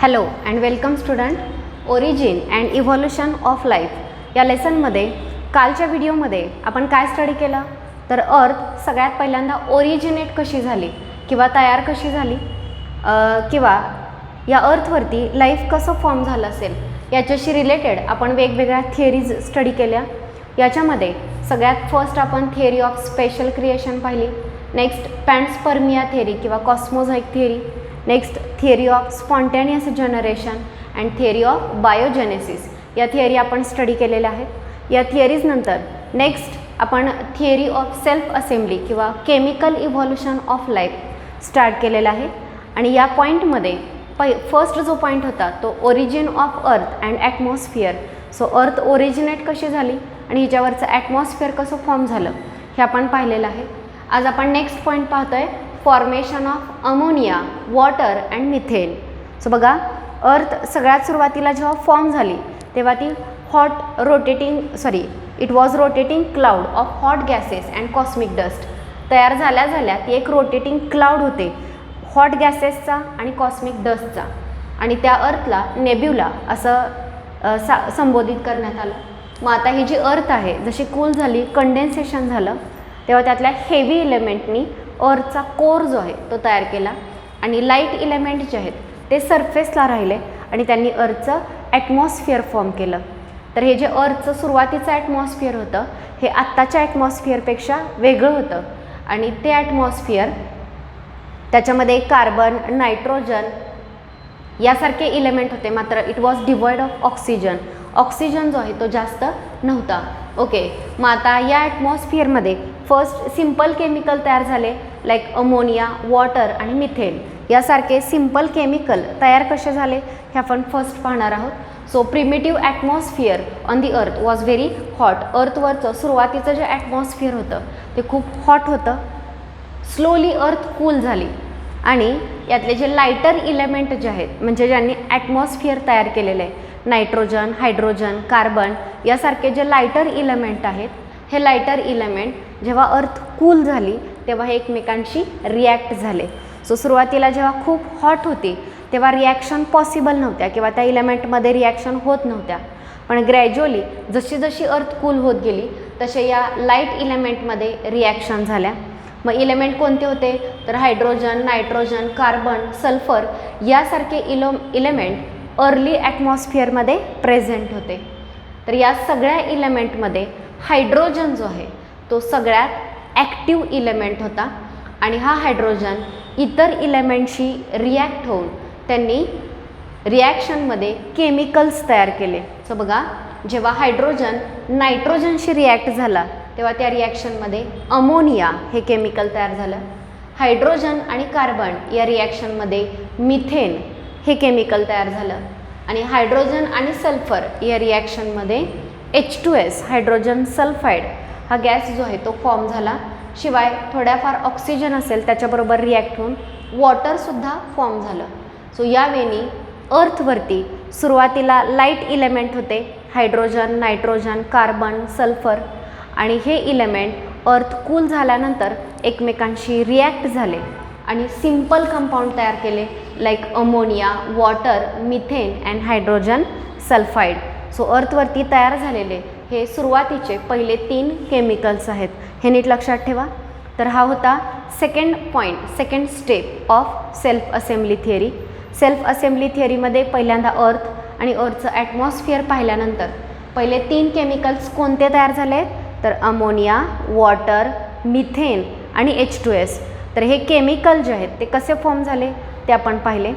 Hello and welcome student. Origin and evolution of life या लेसनमध्ये कालच्या व्हिडिओमध्ये आपण काय स्टडी केलं तर अर्थ सगळ्यात पहिल्यांदा ओरिजिनेट कशी झाली किंवा तयार कशी झाली किंवा या अर्थवरती लाईफ कसं फॉर्म झालं असेल याच्याशी रिलेटेड आपण वेगवेगळ्या थिअरीज स्टडी केल्या. याच्यामध्ये सगळ्यात फर्स्ट आपण थिअरी ऑफ स्पेशल क्रिएशन पाहिली, नेक्स्ट पॅन्सपर्मिया थिअरी किंवा cosmozoic theory, next theory of spontaneous generation and theory of biogenesis या थिअरी आपण स्टडी केलेल्या आहेत. या थिअरीज नंतर नेक्स्ट आपण थिअरी ऑफ सेल्फ असेंब्ली किंवा chemical evolution of life start केलेला आहे. आणि या पॉईंटमध्ये फर्स्ट जो पॉईंट होता तो origin of Earth and atmosphere. So अर्थ ओरिजिनेट कशी झाली आणि ह्याच्यावरचं ॲटमॉस्फिअर कसं फॉर्म झालं हे आपण पाहिलेलं आहे. आज आपण नेक्स्ट पॉईंट पाहतो आहे formation of ammonia, water and methane. So बघा, अर्थ सगळ्यात सुरुवातीला जेव्हा फॉर्म झाली तेव्हा ती it was rotating cloud of hot gases and cosmic dust. तयार झाल्या ती एक रोटेटिंग क्लाउड होते हॉट गॅसेसचा आणि कॉस्मिक डस्टचा, आणि त्या अर्थला नेब्युला असं संबोधित करण्यात आलं. मग आता ही जी अर्थ आहे जशी कूल झाली, कंडेन्सेशन झालं, तेव्हा त्यातल्या हेवी इलेमेंटनी अर्थचा कोर जो आहे तो तयार केला आणि लाईट इलेमेंट जे आहेत ते सरफेसला राहिले आणि त्यांनी अर्थचं ॲटमॉस्फिअर फॉर्म केलं. तर हे जे अर्थचं सुरुवातीचं ॲटमॉस्फिअर होतं हे आत्ताच्या ॲटमॉस्फिअरपेक्षा वेगळं होतं आणि ते ॲटमॉस्फिअर त्याच्यामध्ये कार्बन, नायट्रोजन यासारखे इलेमेंट होते, मात्र it was devoid of oxygen. Oxygen जो आहे तो जास्त नव्हता. ओके, मग आता या ॲटमॉस्फिअरमध्ये फर्स्ट सिम्पल केमिकल तयार झाले लाईक अमोनिया, वॉटर आणि मिथेन यासारखे सिम्पल केमिकल तयार कसे झाले हे आपण फर्स्ट पाहणार आहोत. So primitive atmosphere on the अर्थ वॉज व्हेरी हॉट. अर्थवरचं सुरुवातीचं जे ॲटमॉस्फिअर होतं ते खूप हॉट होतं. स्लोली अर्थ कूल झाली आणि यातले जे लायटर इलेमेंट जे आहेत म्हणजे ज्यांनी ॲटमॉस्फिअर तयार केलेलं आहे, नायट्रोजन, हायड्रोजन, कार्बन यासारखे जे लायटर इलेमेंट आहेत, हे लायटर इलेमेंट जेव्हा अर्थ कूल झाली तेव्हा हे एकमेकांशी रिॲक्ट झाले. सो सुरुवातीला जेव्हा खूप हॉट होती तेव्हा रिॲक्शन पॉसिबल नव्हत्या किंवा त्या इलेमेंटमध्ये रिॲक्शन होत नव्हत्या, पण ग्रॅज्युअली जशी जशी अर्थ कूल होत गेली तसे या लाईट इलेमेंटमध्ये रिॲक्शन झाल्या. मग इलेमेंट कोणते होते तर हायड्रोजन, नायट्रोजन, कार्बन, सल्फर यासारखे इलेमेंट अर्ली ॲटमॉस्फिअरमध्ये प्रेझेंट होते. तर या सगळ्या इलेमेंटमध्ये हायड्रोजन जो आहे तो सगळ्यात ॲक्टिव्ह इलेमेंट होता आणि हा हायड्रोजन इतर इलेमेंटशी रिॲक्ट होऊन त्यांनी रिॲक्शनमध्ये केमिकल्स तयार केले. सो बघा, जेव्हा हायड्रोजन नायट्रोजनशी रिॲक्ट झाला तेव्हा त्या रिॲक्शनमध्ये अमोनिया हे केमिकल तयार झालं. हायड्रोजन आणि कार्बन या रिॲक्शनमध्ये मिथेन हे केमिकल तयार झालं आणि हायड्रोजन आणि सल्फर या रिॲक्शनमध्ये H2S हायड्रोजन सल्फाईड हा गॅस जो आहे तो फॉर्म झाला. शिवाय थोड्याफार ऑक्सिजन असेल त्याच्याबरोबर रिॲक्ट होऊन वॉटरसुद्धा फॉर्म झालं. सो यावेळी अर्थवरती सुरुवातीला लाईट इलेमेंट होते हायड्रोजन, नायट्रोजन, कार्बन, सल्फर, आणि हे इलेमेंट अर्थ कूल झाल्यानंतर एकमेकांशी रिॲक्ट झाले आणि सिम्पल कंपाऊंड तयार केले like ammonia, water, methane and hydrogen sulphide. So अर्थवरती तयार झालेले हे सुरुवातीचे पहिले 3 केमिकल्स आहेत, हे नीट लक्षात ठेवा. तर हा होता second step of self assembly theory. Self assembly थिअरीमध्ये पहिल्यांदा अर्थ आणि अर्थचं ॲटमॉस्फिअर पाहिल्यानंतर पहिले 3 केमिकल्स कोणते तयार झाले आहेत तर अमोनिया, वॉटर, मिथेन आणि H2S. तर हे केमिकल जे आहेत ते कसे फॉर्म झाले ते आपण पाहिले.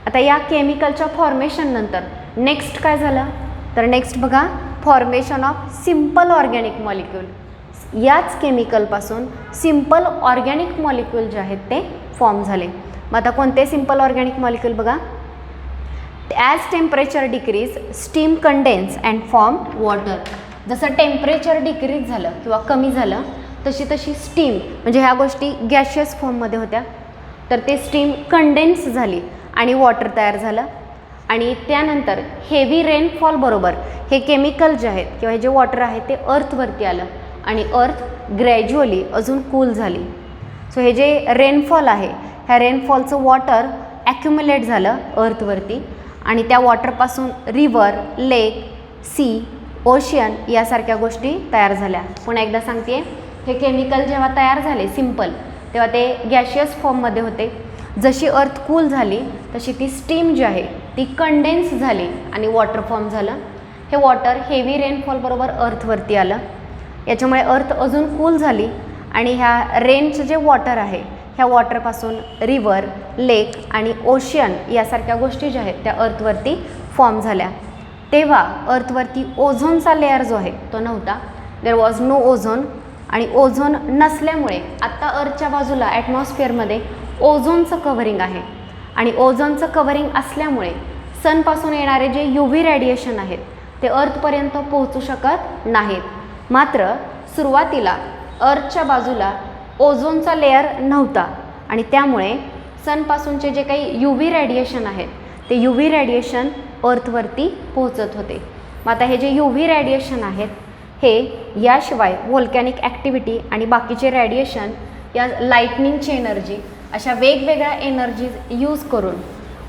आता या केमिकलच्या फॉर्मेशननंतर नेक्स्ट काय झालं तर नेक्स्ट बघा, formation of simple organic molecule. याच केमिकलपासून सिम्पल ऑर्गॅनिक मॉलिक्यूल जे आहेत ते फॉर्म झाले. मग आता कोणते सिम्पल ऑर्गॅनिक मॉलिक्यूल बघा, as temperature decrease steam condense and form water. जसं टेम्परेचर डिक्रीज झालं किंवा कमी झालं तशी तशी स्टीम म्हणजे ह्या गोष्टी गॅशियस फॉर्ममध्ये होत्या, तर ते स्टीम कंडेन्स झाली आणि वॉटर तयार झालं. आणि त्यानंतर हेवी रेनफॉल बरोबर हे केमिकल जे आहेत किंवा हे जे वॉटर आहे ते अर्थवरती आलं आणि अर्थ ग्रॅज्युअली अजून कूल झाली. सो हे जे रेनफॉल आहे ह्या रेनफॉलचं वॉटर ॲक्युम्युलेट झालं अर्थवरती आणि त्या वॉटरपासून रिव्हर, लेक, सी, ओशियन यासारख्या गोष्टी तयार झाल्या. पुन्हा एकदा सांगते, हे केमिकल जेव्हा तयार झाले सिम्पल, तेव्हा ते गॅशियस फॉर्ममध्ये होते. जशी अर्थ कूल झाली तशी ती स्टीम जी आहे ती कंडेन्स झाली आणि वॉटर फॉर्म झालं. हे वॉटर हेवी रेनफॉल बरोबर अर्थवरती आलं. याच्यामुळे अर्थ अजून कूल झाली आणि ह्या रेनचं जे वॉटर आहे ह्या वॉटरपासून रिव्हर, लेक आणि ओशियन यासारख्या गोष्टी ज्या आहेत त्या अर्थवरती फॉर्म झाल्या. तेव्हा अर्थवरती ओझोनचा लेअर जो आहे तो नव्हता. There was no ozone. आणि ओझोन नसल्यामुळे आत्ता अर्थच्या बाजूला ॲटमॉस्फिअरमध्ये ओझोनचं कव्हरिंग आहे. आणि ओझोनचं कव्हरिंग असल्यामुळे सनपासून येणारे जे UV रेडिएशन आहेत ते अर्थपर्यंत पोहोचू शकत नाहीत. मात्र सुरुवातीला अर्थच्या बाजूला ओझोनचा लेअर नव्हता आणि त्यामुळे सनपासूनचे जे काही UV रेडिएशन आहेत ते UV रेडिएशन अर्थवरती पोहोचत होते. मग आता हे जे UV रेडिएशन आहेत हे याशिवाय व्होल्कॅनिक ॲक्टिव्हिटी आणि बाकीचे रेडिएशन या लाईटनिंगची एनर्जी अशा वेगवेगळ्या एनर्जीज यूज करून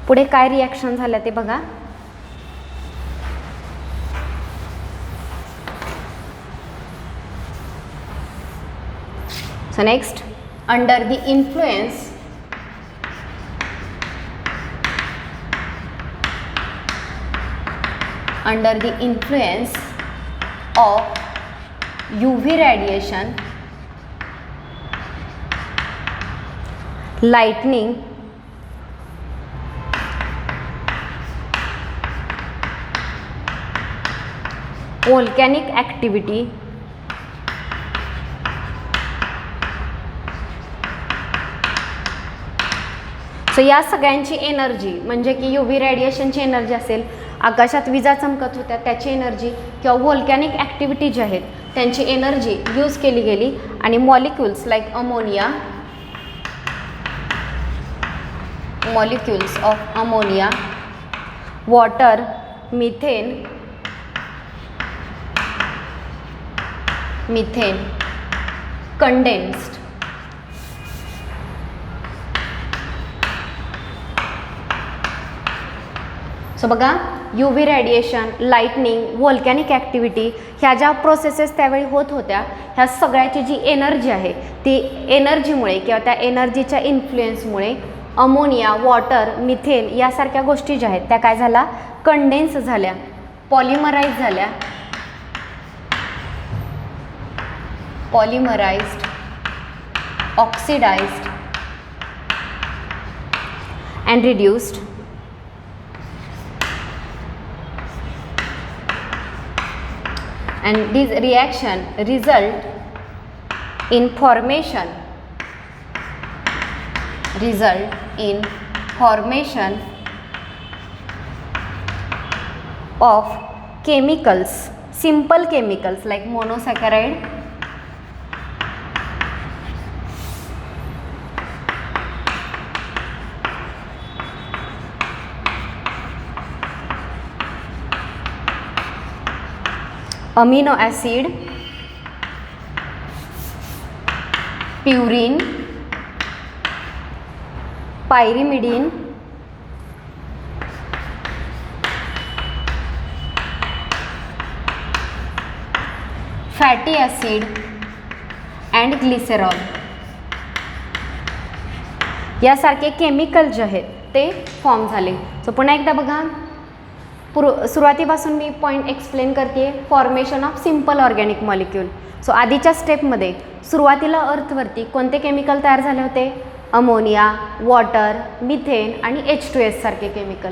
पुढे काय रिॲक्शन झाल्या ते बघा. So next, under the influence of UV radiation, lightning volcanic activity so या सगळ्यांची एनर्जी म्हणजे की UV रेडिएशनची एनर्जी असेल, आकाशात विजा चमकत होत्या त्याची एनर्जी किंवा व्होल्कॅनिक ॲक्टिव्हिटी जी आहेत त्यांची एनर्जी यूज केली गेली आणि molecules like ammonia, molecules of ammonia, water, methane condensed. So बघा, UV radiation, lightning, volcanic activity ह्या ज्या प्रोसेसेस त्यावेळी होत होत्या ह्या सगळ्याची जी एनर्जी आहे ती एनर्जीमुळे किंवा त्या एनर्जीच्या इन्फ्लुएन्समुळे अमोनिया, वॉटर, मिथेन यासारख्या गोष्टी ज्या आहेत त्या काय झाल्या, कंडेन्स झाल्या, पॉलिमराइज झाल्या, polymerised, oxidised and reduced. And this reaction result in formation of chemicals, simple chemicals like monosaccharide, amino acid, purine, pyrimidine, fatty acid and glycerol यासारखे केमिकल जे आहेत ते फॉर्म झाले. सो पुन्हा एकदा बघा, सुरुवातीपासून मी पॉईंट एक्सप्लेन करते, formation of simple organic molecule. So आधीच्या स्टेपमध्ये सुरुवातीला अर्थवरती कोणते केमिकल तयार झाले होते, अमोनिया, वॉटर, मिथेन आणि H2S सारखे chemical.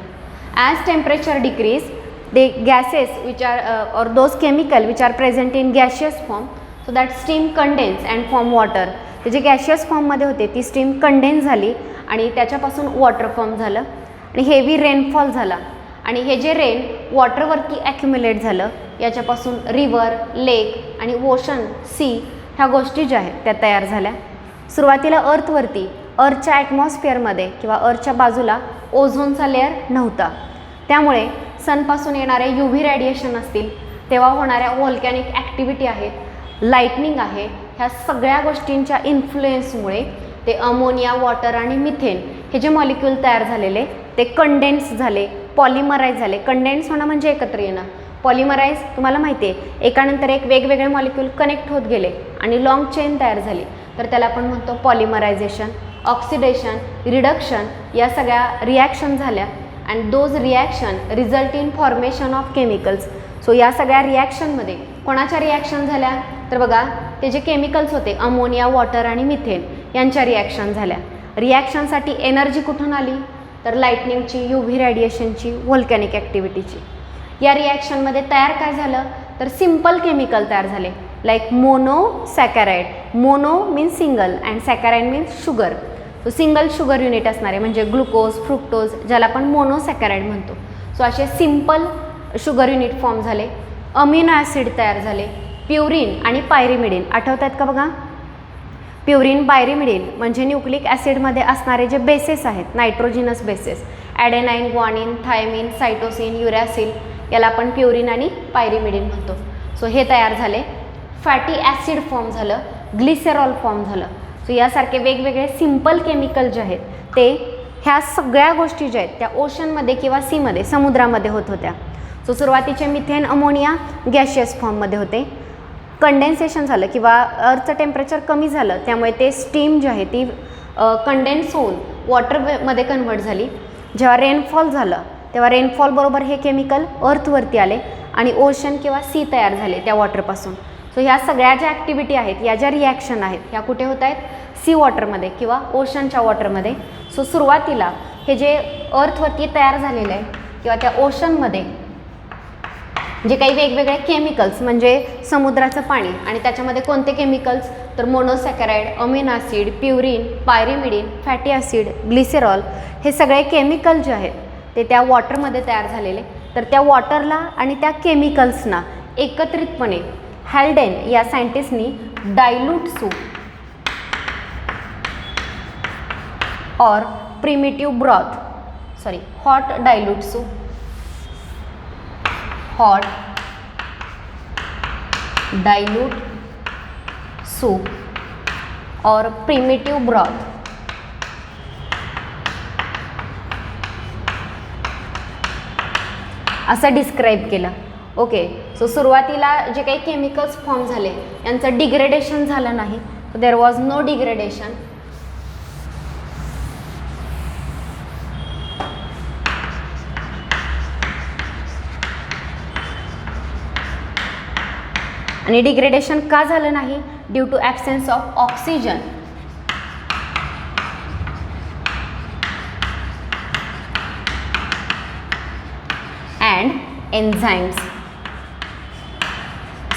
As temperature decrease the gases which are or those chemical which are present in gaseous form, so that steam condense and form water. ते जे गॅशियस फॉर्ममध्ये होते ती स्टीम कंडेन्स झाली आणि त्याच्यापासून वॉटर फॉर्म झालं आणि हेवी रेनफॉल झाला आणि हे जे रेन वॉटरवरती ॲक्युम्युलेट झालं याच्यापासून रिव्हर, लेक आणि ओशन, सी ह्या गोष्टी ज्या आहेत त्या तयार झाल्या. सुरुवातीला अर्थवरती अर्थच्या ॲटमॉस्फिअरमध्ये किंवा अर्थच्या बाजूला ओझोनचा लेअर नव्हता. त्यामुळे सनपासून येणारे UV रेडिएशन असतील, तेव्हा होणाऱ्या व्होल्कॅनिक ॲक्टिव्हिटी आहेत, लाईटनिंग आहे, ह्या सगळ्या गोष्टींच्या इन्फ्लुएन्समुळे ते अमोनिया, वॉटर आणि मिथेन हे जे मॉलिक्यूल तयार झालेले ते कंडेन्स झाले, पॉलिमराईज झाले. कंडेन्स होणं म्हणजे एकत्र येणं. पॉलिमराईज तुम्हाला माहिती आहे, एकानंतर एक वेगवेगळे मॉलिक्यूल कनेक्ट होत गेले आणि लाँग चेन तयार झाली, तर त्याला आपण म्हणतो पॉलिमरायझेशन. ऑक्सिडेशन, रिडक्शन या सगळ्या रिॲक्शन झाल्या and those reaction result in formation of chemicals. So या सगळ्या रिॲक्शनमध्ये कोणाच्या रिॲक्शन झाल्या, तर बघा ते जे केमिकल्स होते अमोनिया, वॉटर आणि मिथेन यांच्या रिॲक्शन झाल्या. रिॲक्शनसाठी एनर्जी कुठून आली, तर लाईटनिंगची, UV रेडिएशनची, व्होल्कॅनिक ॲक्टिव्हिटीची. या रिॲक्शनमध्ये तयार काय झालं, तर सिम्पल केमिकल तयार झाले like monosaccharide. Mono means single and saccharide means sugar. So single sugar unit असणारे म्हणजे ग्लुकोज, फ्रुक्टोज, ज्याला आपण मोनोसॅकॅराइड म्हणतो. सो असे सिम्पल शुगर युनिट फॉर्म झाले. अमिनो ॲसिड तयार झाले. प्युरिन आणि पायरिमिडिन आठवत आहेत का बघा. प्युरिन, पायरिमिडिन म्हणजे न्यूक्लिक ॲसिडमध्ये असणारे जे बेसेस आहेत, nitrogenous bases, adenine, guanine, thymine, cytosine, uracil, याला आपण प्युरिन आणि पायरिमिडिन म्हणतो. सो हे तयार झाले. फॅटी ॲसिड फॉर्म झालं. ग्लिसेरॉल फॉर्म झालं. सो यासारखे वेगवेगळे सिम्पल केमिकल जे आहेत ते ह्या सगळ्या गोष्टी ज्या आहेत त्या ओशनमध्ये किंवा सीमध्ये, समुद्रामध्ये होत होत्या. सो सुरुवातीचे मिथेन, अमोनिया गॅशियस फॉर्ममध्ये होते. कंडेन्सेशन झालं किंवा अर्थचं टेम्परेचर कमी झालं, त्यामुळे ते स्टीम जी आहे ती कंडेन्स होऊन वॉटरमध्ये कन्व्हर्ट झाली. जेव्हा रेनफॉल झालं तेव्हा रेनफॉलबरोबर हे केमिकल अर्थवरती आले आणि ओशन किंवा सी तयार झाले त्या वॉटरपासून. सो ह्या सगळ्या ज्या ॲक्टिव्हिटी आहेत, या ज्या रिॲक्शन आहेत, ह्या कुठे होत आहेत, सी वॉटरमध्ये किंवा ओशनच्या वॉटरमध्ये. सो सुरुवातीला हे जे अर्थवरती तयार झालेलं आहे किंवा त्या ओशनमध्ये जे काही वेगवेगळे केमिकल्स म्हणजे समुद्राचं पाणी आणि त्याच्यामध्ये कोणते केमिकल्स, तर monosaccharide, amino acid, purine, pyrimidine, fatty acid, glycerol, हे सगळे केमिकल जे आहेत ते त्या वॉटरमध्ये तयार झालेले. तर त्या वॉटरला आणि त्या केमिकल्सना एकत्रितपणे हॅल्डेन या सायंटिस्टनी डायल्यूट सूप और primitive broth, hot dilute soup, hot dilute soup और प्रिमिटिव्ह ब्रॉथ असं डिस्क्राईब केलं. ओके. सो सुरुवातीला जे काही केमिकल्स फॉर्म झाले यांचं डिग्रेडेशन झालं नाही. There was no degradation. आणि डिग्रेडेशन का झालं नाही, due to absence of oxygen and enzymes.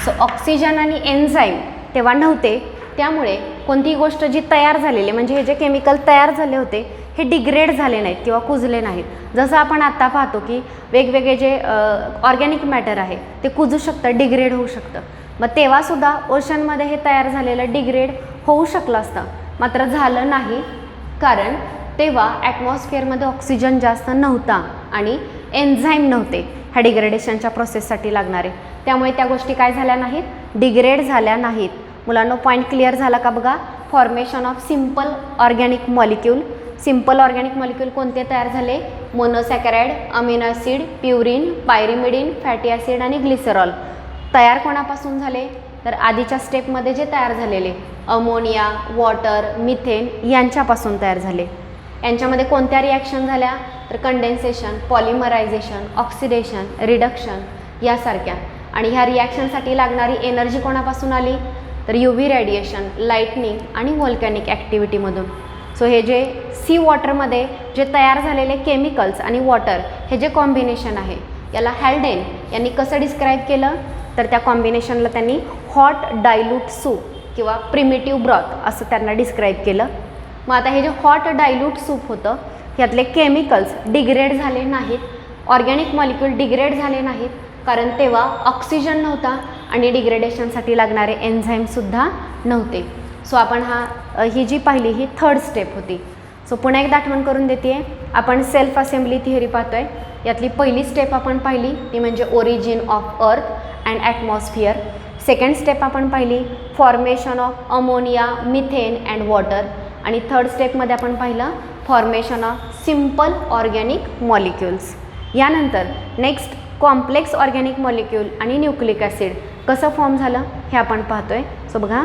So oxygen आणि एन्झाईम तेव्हा नव्हते, त्यामुळे कोणतीही गोष्ट जी तयार झालेली म्हणजे हे जे केमिकल तयार झाले होते हे डिग्रेड झाले नाहीत किंवा कुजले नाहीत. जसं आपण आत्ता पाहतो की वेगवेगळे जे ऑर्गॅनिक मॅटर आहे ते कुजू शकतं, डिग्रेड होऊ शकतं. मग तेव्हासुद्धा ओशनमध्ये हे तयार झालेलं डिग्रेड होऊ शकलं असतं, मात्र झालं नाही, कारण तेव्हा ॲटमॉस्फिअरमध्ये ऑक्सिजन जास्त नव्हता आणि एन्झाईम नव्हते ह्या डिग्रेडेशनच्या प्रोसेससाठी लागणारे. त्यामुळे त्या गोष्टी काय झाल्या नाहीत, डिग्रेड झाल्या नाहीत. मुलांनो पॉईंट क्लिअर झाला का बघा. Formation of simple organic molecule. Simple organic molecule कोणते तयार झाले, monosaccharide, amino acid, purine, pyrimidine, fatty acid आणि ग्लिसरॉल. तयार कोणापासून झाले, तर आधीच्या स्टेपमध्ये जे तयार झालेले अमोनिया, वॉटर, मिथेन यांच्यापासून तयार झाले. यांच्यामध्ये कोणत्या रिॲक्शन झाल्या, तर कंडेन्सेशन, पॉलिमरायझेशन, ऑक्सिडेशन, रिडक्शन यासारख्या. आणि ह्या रिॲक्शनसाठी लागणारी एनर्जी कोणापासून आली, तर UV रेडिएशन, लाईटनिंग आणि व्होल्कॅनिक ॲक्टिव्हिटीमधून. सो हे जे सी वॉटरमध्ये जे तयार झालेले केमिकल्स आणि वॉटर हे जे कॉम्बिनेशन आहे याला हॅल्डेन यांनी कसं डिस्क्राईब केलं, तर त्या कॉम्बिनेशनला त्यांनी हॉट डायल्यूट सूप किंवा प्रिमिटिव्ह ब्रॉथ असं त्यांना डिस्क्राईब केलं. मग आता हे जे हॉट डायल्यूट सूप होतं ह्यातले केमिकल्स डिग्रेड झाले नाहीत, ऑर्गॅनिक मॉलिक्यूल डिग्रेड झाले नाहीत, कारण तेव्हा ऑक्सिजन नव्हता आणि डिग्रेडेशनसाठी लागणारे एन्झाईमसुद्धा नव्हते. सो आपण ही जी पाहिली ही थर्ड स्टेप होती. सो पुन्हा एकदा आठवण करून देते आहे, आपण सेल्फ असेंब्ली थिअरी पाहतो आहे. यातली पहिली स्टेप आपण पाहिली ती म्हणजे origin of Earth and atmosphere. Second step आपण पाहिली formation of ammonia, methane and water. आणि थर्ड स्टेपमध्ये आपण पाहिलं formation of simple organic molecules. यानंतर नेक्स्ट कॉम्प्लेक्स ऑर्गॅनिक मॉलिक्यूल आणि न्यूक्लिक ॲसिड कसं फॉर्म झालं हे आपण पाहतोय. सो बघा,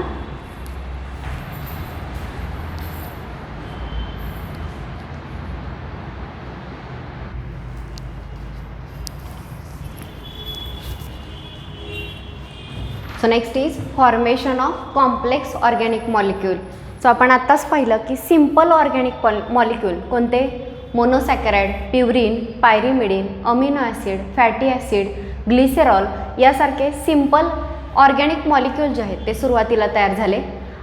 so next is formation of complex organic molecule. So आपण आत्ताच पाहिलं की सिम्पल ऑर्गॅनिक मॉलिक्यूल कोणते, monosaccharide, purine, pyrimidine, amino acid, fatty acid, ग्लिसेरॉल यासारखे सिम्पल ऑर्गॅनिक मॉलिक्यूल जे आहेत ते सुरुवातीला तयार झाले.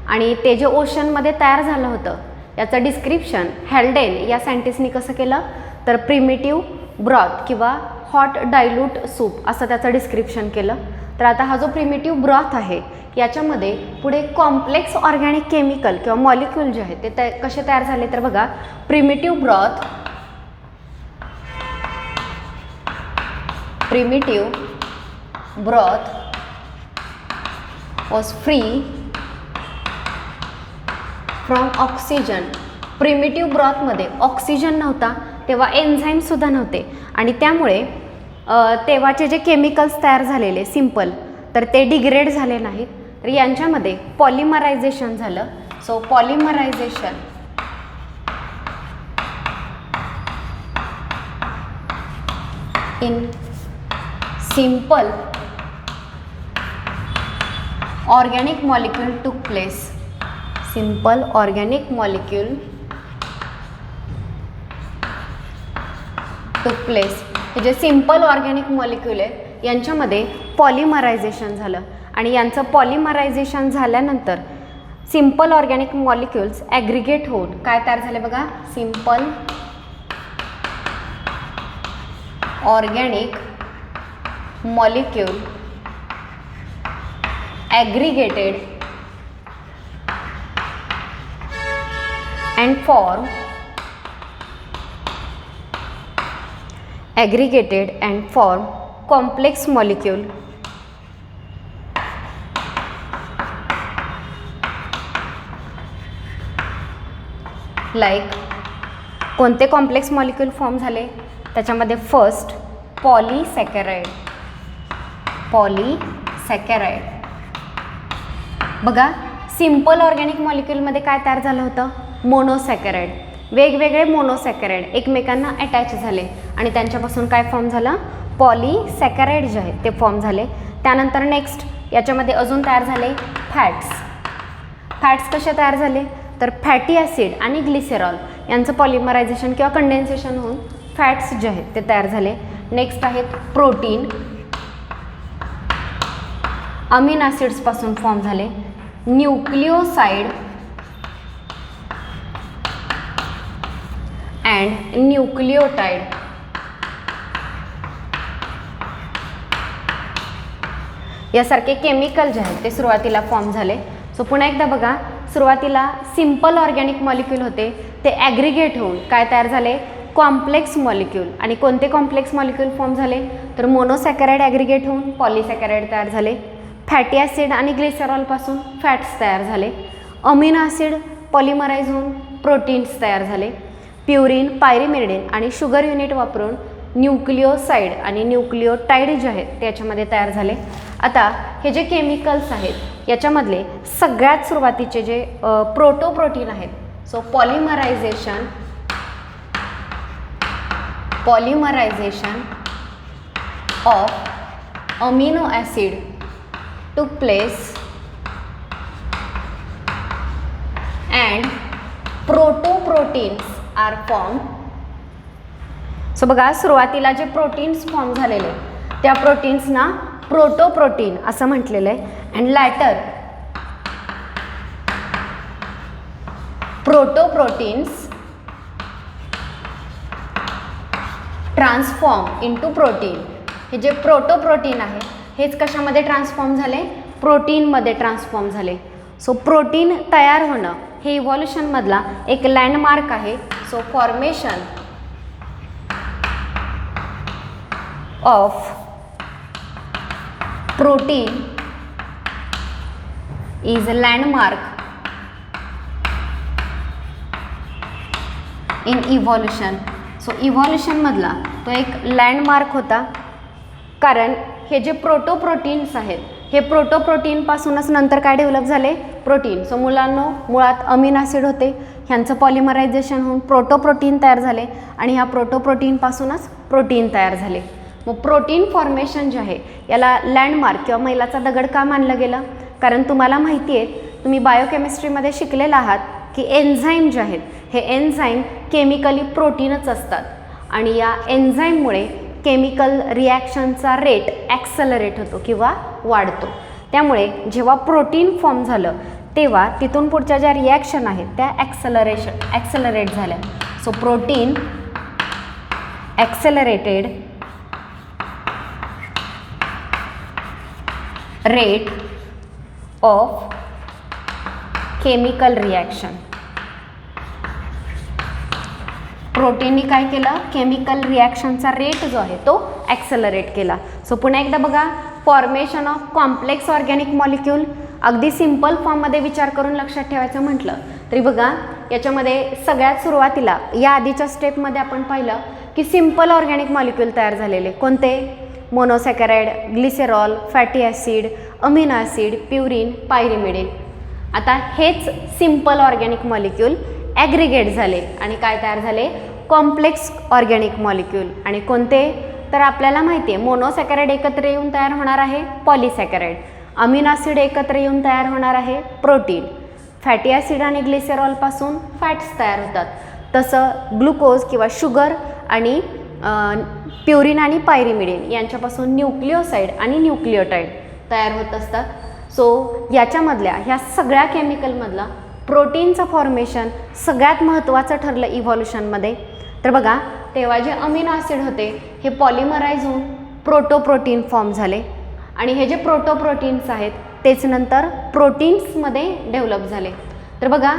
आणि ते जे ओशनमध्ये तयार झालं होतं याचं डिस्क्रिप्शन हॅल्डेन या सायंटिस्टनी कसं केलं, तर प्रिमिटिव्ह ब्रॉथ किंवा हॉट डायल्यूट सूप असं त्याचं डिस्क्रिप्शन केलं. तर आता हा जो प्रिमिटिव्ह ब्रॉथ आहे याच्यामध्ये पुढे कॉम्प्लेक्स ऑर्गॅनिक केमिकल किंवा मॉलिक्यूल जे आहेत ते कसे तयार झाले, तर बघा, primitive broth was free from oxygen. Primitive ब्रॉथमध्ये ऑक्सिजन नव्हता, तेव्हा एन्झाईमसुद्धा नव्हते आणि त्यामुळे तेव्हाचे जे केमिकल्स तयार झालेले सिम्पल तर ते डिग्रेड झाले नाहीत. तर यांच्यामध्ये पॉलिमरायझेशन झालं. So polymerisation in simple organic molecule took place. Simple organic molecule took place. हे जे सिम्पल ऑर्गॅनिक मॉलिक्यूल आहेत यांच्यामध्ये पॉलिमरायझेशन झालं आणि यांचं पॉलिमरायझेशन झाल्यानंतर सिम्पल ऑर्गॅनिक मॉलिक्यूल्स ॲग्रिगेट होऊन काय तयार झाले बघा, simple organic molecule ॲग्रिगेटेड and form aggregated and form complex molecule like कोणते कॉम्प्लेक्स मॉलिक्यूल फॉर्म झाले त्याच्यामध्ये फर्स्ट पॉलीसॅकराइड. बघा, सिम्पल ऑर्गॅनिक मॉलिक्यूलमध्ये काय तयार झालं होतं, मोनोसॅकराइड. वेगवेगळे मोनोसॅकराइड एकमेकांना अटॅच झाले आणि त्यांच्यापासून काय फॉर्म झालं, पॉलीसॅकराइड जे आहेत ते फॉर्म झाले. त्यानंतर नेक्स्ट याच्यामध्ये अजून तयार झाले फॅट्स कसे तयार झाले, तर फॅटी ॲसिड आणि ग्लिसेरॉल यांचं पॉलिमरायझेशन किंवा कंडेन्सेशन होऊन फॅट्स जे आहेत ते तयार झाले. नेक्स्ट आहेत प्रोटीन, अमिनो ॲसिड्सपासून फॉर्म झाले. न्यूक्लिओसाइड अँड न्यूक्लिओटाइड. यासारखे केमिकल जे आहेत ते सुरुवातीला फॉर्म झाले. सो पुन्हा एकदा बघा, सुरुवातीला सिम्पल ऑर्गॅनिक मॉलिक्यूल होते ते ॲग्रिगेट होऊन काय तयार झाले, कॉम्प्लेक्स मॉलिक्यूल. आणि कोणते कॉम्प्लेक्स मॉलिक्यूल फॉर्म झाले, तर मोनोसॅकराइड ॲग्रिगेट होऊन पॉलीसॅकराइड तयार झाले. फॅटी ॲसिड आणि ग्लिसरॉलपासून फॅट्स तयार झाले. अमिनो ॲसिड पॉलिमराइज होऊन प्रोटीन्स तयार झाले. प्युरिन, पायरिमिडिन आणि शुगर युनिट वापरून न्यूक्लिओसाइड आणि न्यूक्लिओटाइड जे आहेत ते याच्यामध्ये तयार झाले. आता हे जे केमिकल्स आहेत याच्यामधले सगळ्यात सुरुवातीचे जे प्रोटोप्रोटीन आहेत, so polymerisation of amino acid took place and protoproteins are form. So बघा, सुरुवातीला जे प्रोटीन्स फॉर्म झालेले त्या प्रोटीन्सना प्रोटोप्रोटीन असं म्हटलेलं आहे. And later protoproteins transform into protein. हे जे प्रोटोप्रोटीन आहे हेच कशामध्ये ट्रान्सफॉर्म झाले, प्रोटीनमध्ये ट्रान्सफॉर्म झाले. सो प्रोटीन तयार होणं हे इव्हॉल्युशनमधला एक लँडमार्क आहे. So formation of protein is a landmark in evolution. So इव्हॉल्युशनमधला तो एक लँडमार्क होता, कारण हे जे प्रोटोप्रोटीन्स आहेत हे प्रोटोप्रोटीनपासूनच नंतर काय डेव्हलप झाले, प्रोटीन. सो मुलांनो, मुळात अमीन ॲसिड होते, ह्यांचं पॉलिमरायझेशन होऊन प्रोटोप्रोटीन तयार झाले आणि ह्या प्रोटोप्रोटीनपासूनच प्रोटीन तयार झाले. मग प्रोटीन फॉर्मेशन जे आहे याला लँडमार्क किंवा मैलाचा दगड का मानलं गेलं, कारण तुम्हाला माहिती आहे, तुम्ही बायोकेमिस्ट्रीमध्ये शिकलेला आहात की एन्झाईम जे आहेत हे एन्झाईम केमिकली प्रोटीनच असतात आणि या एन्झाईममुळे केमिकल रिॲक्शनचा रेट ॲक्सलरेट होतो किंवा वाढतो. त्यामुळे जेव्हा प्रोटीन फॉर्म झालं तेव्हा तिथून पुढच्या ज्या रिॲक्शन आहेत त्या ॲक्सलरेट झाल्या. So protein accelerated rate of chemical reaction. प्रोटीननी काय केलं, केमिकल रिॲक्शनचा रेट जो आहे तो ॲक्सेलरेट केला. सो पुन्हा एकदा बघा, formation of complex organic molecule. अगदी सिम्पल फॉर्ममध्ये विचार करून लक्षात ठेवायचं म्हटलं तरी बघा, याच्यामध्ये सगळ्यात सुरुवातीला या आधीच्या स्टेपमध्ये आपण पाहिलं की सिम्पल ऑर्गॅनिक मॉलिक्यूल तयार झालेले. कोणते, monosaccharide, glycerol, fatty acid, amino acid, purine, pyrimidine. आता हेच सिम्पल ऑर्गॅनिक मॉलिक्यूल ॲग्रिगेट झाले आणि काय तयार झाले, कॉम्प्लेक्स ऑर्गॅनिक मॉलिक्यूल. आणि कोणते, तर आपल्याला माहिती आहे मोनोसॅकराइड एकत्र येऊन तयार होणार आहे पॉलिसॅकराइड, अमिनो ॲसिड एकत्र येऊन तयार होणार आहे प्रोटीन, फॅटी ॲसिड आणि ग्लिसेरॉलपासून फॅट्स तयार होतात. तसं ग्लुकोज किंवा शुगर आणि प्युरिन आणि पायरिमिडिन यांच्यापासून न्यूक्लिओसाइड आणि न्यूक्लिओटाइड तयार होत असतात. सो याच्यामधल्या ह्या सगळ्या केमिकलमधला प्रोटीनचं फॉर्मेशन सगळ्यात महत्त्वाचं ठरलं इव्हॉल्युशनमध्ये. तर बघा, तेव्हा जे अमिनो ॲसिड होते हे पॉलिमराइज होऊन प्रोटोप्रोटीन फॉर्म झाले आणि हे जे प्रोटोप्रोटीन्स आहेत तेच नंतर प्रोटीन्समध्ये डेव्हलप झाले. तर बघा,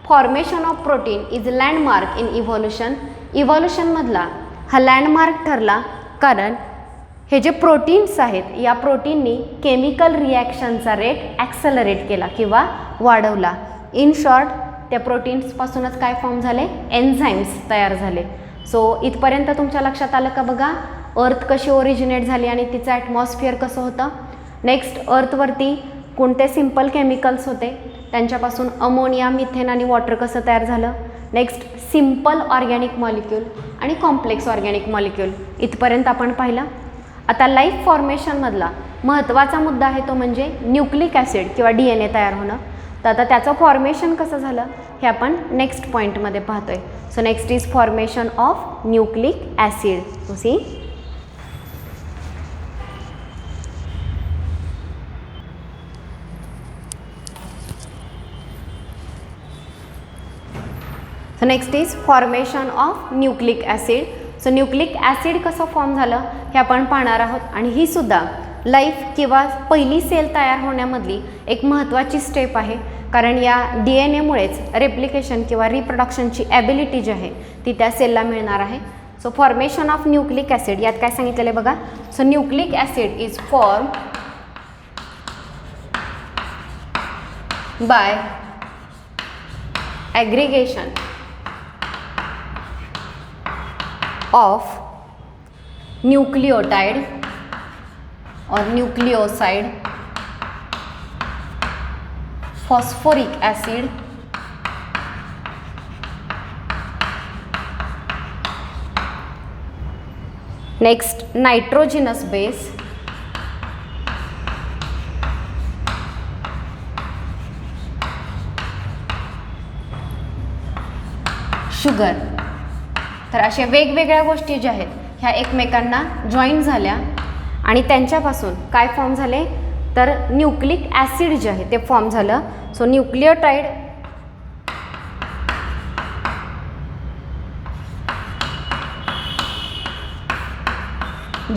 formation of protein is landmark in evolution. इव्हॉल्युशनमधला हा लँडमार्क ठरला कारण हे जे प्रोटीन्स आहेत या प्रोटीननी केमिकल रिॲक्शनचा रेट ॲक्सलरेट केला किंवा वाढवला. इन शॉर्ट, त्या प्रोटीन्सपासूनच काय फॉर्म झाले, एन्झाईम्स तयार झाले. सो इथपर्यंत तुमच्या लक्षात आलं का बघा, अर्थ कशी ओरिजिनेट झाली आणि तिचं ॲटमॉस्फिअर कसं होतं. नेक्स्ट, अर्थवरती कोणते सिम्पल केमिकल्स होते, त्यांच्यापासून अमोनिया, मिथेन आणि वॉटर कसं तयार झालं. नेक्स्ट, सिम्पल ऑर्गॅनिक मॉलिक्यूल आणि कॉम्प्लेक्स ऑर्गॅनिक मॉलिक्यूल इथपर्यंत आपण पाहिलं. आता लाईफ फॉर्मेशनमधला महत्त्वाचा मुद्दा आहे तो म्हणजे न्यूक्लिक ॲसिड किंवा DNA तयार होणं. तर आता त्याचं फॉर्मेशन कसं झालं हे आपण नेक्स्ट पॉईंटमध्ये पाहतोय. So next is formation of nucleic acid. So see, so next is formation of nucleic acid. So nucleic acid कसं फॉर्म झालं हे आपण पाहणार आहोत आणि ही सुद्धा लाईफ किंवा पहिली सेल तयार होण्यामधली एक महत्त्वाची स्टेप आहे, कारण या DNAमुळेच रेप्लिकेशन किंवा रिप्रोडक्शनची ॲबिलिटी जी आहे ती त्या सेलला मिळणार आहे. So formation of nucleic acid, यात काय सांगितलेलं आहे बघा. So nucleic acid is form by aggregation of nucleotide or nucleoside, phosphoric acid, next nitrogenous base, sugar. तर अशा वेगवेगळ्या गोष्टी ज्या आहेत ह्या एकमेकांना जॉईन झाल्या आणि त्यांच्यापासून काय फॉर्म झाले, तर न्यूक्लिक ॲसिड जे आहे ते फॉर्म झालं. So nucleotide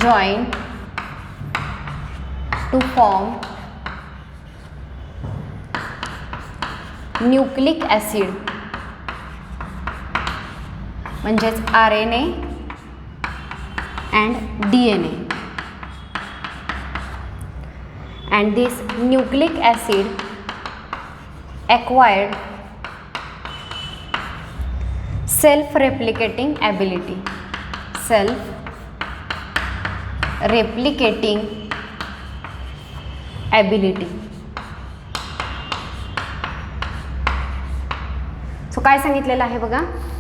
join to form nucleic acid म्हणजेच RNA and DNA. And this nucleic acid acquired self replicating ability, self replicating ability. So काय सांगितलेलं आहे बघा,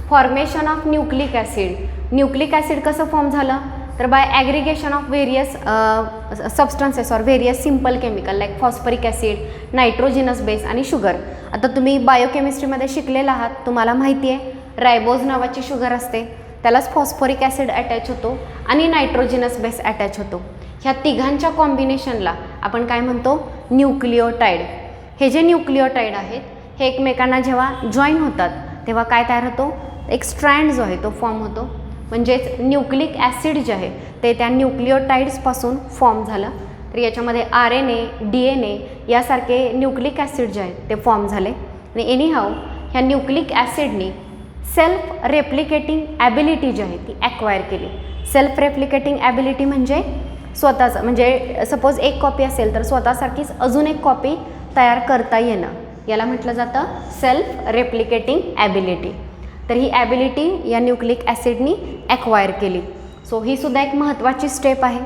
formation of nucleic acid. Nucleic acid कसं फॉर्म झालं, तर by aggregation of various substances or various simple chemical like phosphoric acid, nitrogenous base आणि sugar. आता तुम्ही बायोकेमिस्ट्रीमध्ये शिकलेला आहात, तुम्हाला माहिती आहे रायबोज नावाची शुगर असते, त्यालाच फॉस्फरिक ॲसिड अटॅच होतो आणि नायट्रोजिनस बेस अटॅच होतो. ह्या तिघांच्या कॉम्बिनेशनला आपण काय म्हणतो, न्यूक्लिओटाईड. हे जे न्यूक्लिओटाईड आहेत हे एकमेकांना जेव्हा जॉईन होतात तेव्हा काय तयार होतो, एक स्ट्रँड जो आहे तो फॉर्म होतो. म्हणजेच न्यूक्लिक ॲसिड जे आहे ते त्या न्यूक्लिओटाईड्सपासून फॉर्म झालं. तर याच्यामध्ये RNA, DNA यासारखे न्यूक्लिक ॲसिड जे आहेत ते फॉर्म झाले. आणि एनीहाऊ ह्या न्यूक्लिक ॲसिडनी सेल्फ रेप्लिकेटिंग ॲबिलिटी जी आहे ती ॲक्वायर केली. सेल्फ रेप्लिकेटिंग ॲबिलिटी म्हणजे स्वतःचं, म्हणजे सपोज एक कॉपी असेल तर स्वतःसारखीच अजून एक कॉपी तयार करता येणं, याला म्हटलं जातं सेल्फ रेप्लिकेटिंग ॲबिलिटी. तर ही ॲबिलिटी या न्यूक्लिक ॲसिडनी ॲक्वायर केली. सो ही सुद्धा एक महत्त्वाची स्टेप आहे.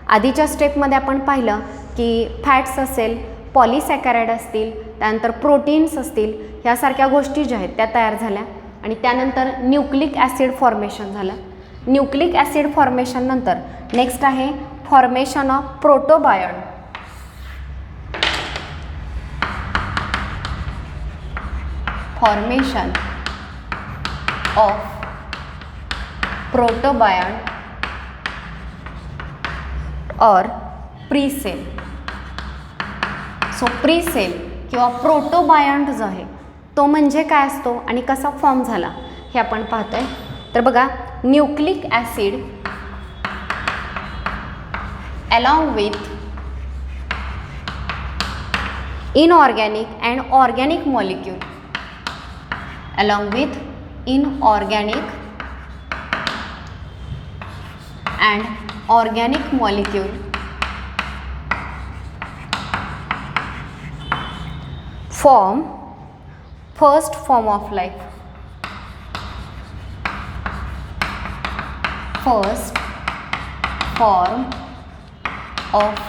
आधीच्या स्टेपमध्ये आपण पाहिलं की फॅट्स असेल, पॉलिसॅकॅराइड असतील, त्यानंतर प्रोटीन्स असतील, ह्यासारख्या गोष्टी ज्या आहेत त्या तयार झाल्या आणि त्यानंतर न्यूक्लिक ॲसिड फॉर्मेशन झालं. न्यूक्लिक ॲसिड फॉर्मेशन नंतर नेक्स्ट आहे फॉर्मेशन ऑफ प्रोटोबायॉन. फॉर्मेशन ऑफ प्रोटोबायॉन और प्रीसेल. सो प्रीसेल किंवा प्रोटोबायॉन्ट जो आहे तो म्हणजे काय असतो आणि कसा फॉर्म झाला हे आपण पाहतोय. तर बघा, nucleic acid along with inorganic and organic molecule, along with inorganic and organic molecule form first form of life. First form of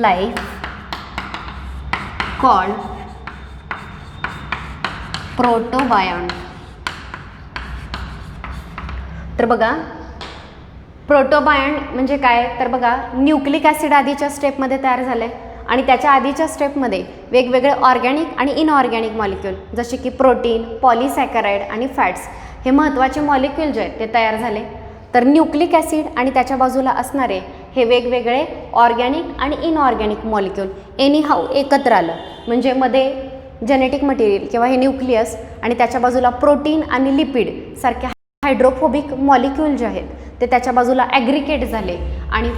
life called प्रोटोबायॉन्ट. तर बघा, प्रोटोबायॉन्ट म्हणजे काय, तर बघा न्यूक्लिक ॲसिड आधीच्या स्टेपमध्ये तयार झाले आणि त्याच्या आधीच्या स्टेपमध्ये वेगवेगळे ऑर्गॅनिक आणि इनऑर्गॅनिक मॉलिक्यूल जसे की प्रोटीन, पॉलिसॅकॅराइड आणि फॅट्स हे महत्त्वाचे मॉलिक्यूल जे आहेत ते तयार झाले. तर न्यूक्लिक ॲसिड आणि त्याच्या बाजूला असणारे हे वेगवेगळे ऑर्गॅनिक आणि इनऑर्गॅनिक मॉलिक्यूल एनीहाऊ एकत्र आलं, म्हणजे मध्ये जेनेटिक मटेरियल किंवा हे न्यूक्लियस आणि त्याच्या बाजूला प्रोटीन आणि लिपिड सारख्या हायड्रोफोबिक मॉलिक्यूल जे आहेत ते त्याच्या बाजूला ॲग्रिगेट झाले आणि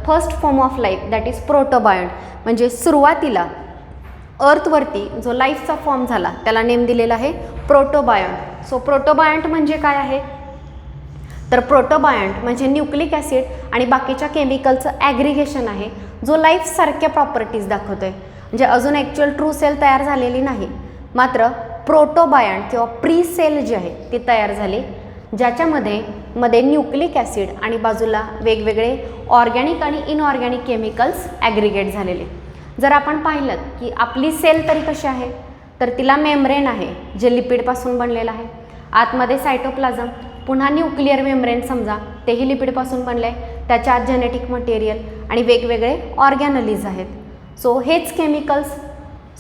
first form of life that is protobiont. म्हणजे सुरुवातीला अर्थवरती जो लाईफचा फॉर्म झाला त्याला नेम दिलेला आहे प्रोटोबायॉन्ट. सो प्रोटोबायॉन्ट म्हणजे काय आहे, तर प्रोटोबायॉन्ट म्हणजे न्यूक्लिक ॲसिड आणि बाकीच्या केमिकलचं ॲग्रिगेशन आहे जो लाईफसारख्या प्रॉपर्टीज दाखवतो आहे. म्हणजे अजून ॲक्च्युअल ट्रू सेल तयार झालेली नाही, मात्र प्रोटोबायॉन्ट किंवा प्री सेल जी आहे ती तयार झाली, ज्याच्यामध्ये न्यूक्लिक ॲसिड आणि बाजूला वेगवेगळे ऑर्गॅनिक आणि इनऑर्गॅनिक केमिकल्स ॲग्रिगेट झालेले. जर आपण पाहिलं की आपली सेल तरी कशी आहे, तर तिला मेम्ब्रेन आहे जे लिपिडपासून बनलेलं आहे, आतमध्ये सायटोप्लाझम, पुन्हा न्यूक्लिअर मेम्ब्रेन समजा तेही लिपिडपासून बनले आहे, त्याच्या आत जेनेटिक मटेरियल आणि वेगवेगळे ऑर्गॅनलीज आहेत. सो हेच केमिकल्स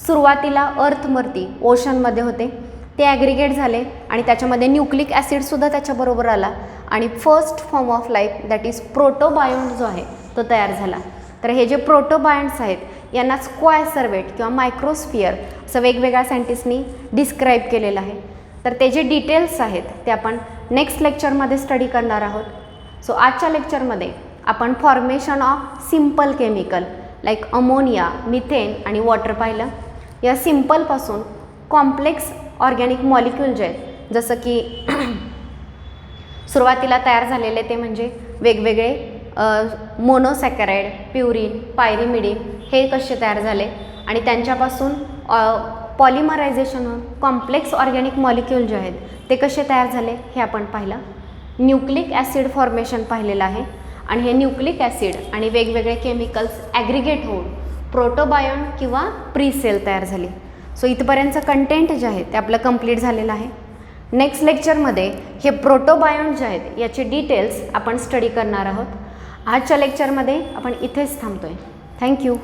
सुरुवातीला अर्थवरती ओशनमध्ये होते, ते ॲग्रिगेट झाले आणि त्याच्यामध्ये न्यूक्लिक ॲसिडसुद्धा त्याच्याबरोबर आला आणि first form of life that is protobiont जो आहे तो तयार झाला. तर हे जे प्रोटोबायॉन्ट्स आहेत यांना स्क्वायसर्वेट किंवा मायक्रोस्फिअर असं वेगवेगळ्या सायंटिस्टनी डिस्क्राईब केलेलं आहे. तर ते जे डिटेल्स आहेत ते आपण नेक्स्ट लेक्चरमध्ये स्टडी करणार आहोत. सो आजच्या लेक्चरमध्ये आपण formation of simple chemical like ammonia, methane आणि वॉटर पाहिलं. या सिम्पलपासून कॉम्प्लेक्स ऑर्गॅनिक मॉलिक्यूल जे आहेत जसं की सुरुवातीला तयार झालेले ते म्हणजे वेगवेगळे मोनोसॅकॅराइड, प्युरिन, पायरिमिडिन हे कसे तयार झाले आणि त्यांच्यापासून पॉलिमरायझेशन होऊन कॉम्प्लेक्स ऑर्गॅनिक मॉलिक्यूल जे आहेत ते कसे तयार झाले हे आपण पाहिलं. न्यूक्लिक ॲसिड फॉर्मेशन पाहिलेलं आहे आणि हे न्यूक्लिक ॲसिड आणि वेगवेगळे केमिकल्स ॲग्रिगेट होऊन प्रोटोबायोन किंवा प्रीसेल तयार झाली. सो इथपर्यंतचं कंटेंट जे आहे ते आपलं कंप्लीट झालेलं आहे. नेक्स्ट लेक्चरमध्ये हे प्रोटोबायोन जे आहेत याचे डिटेल्स आपण स्टडी करणार आहोत. आजच्या लेक्चरमध्ये आपण इथेच थांबतो आहे. थँक्यू.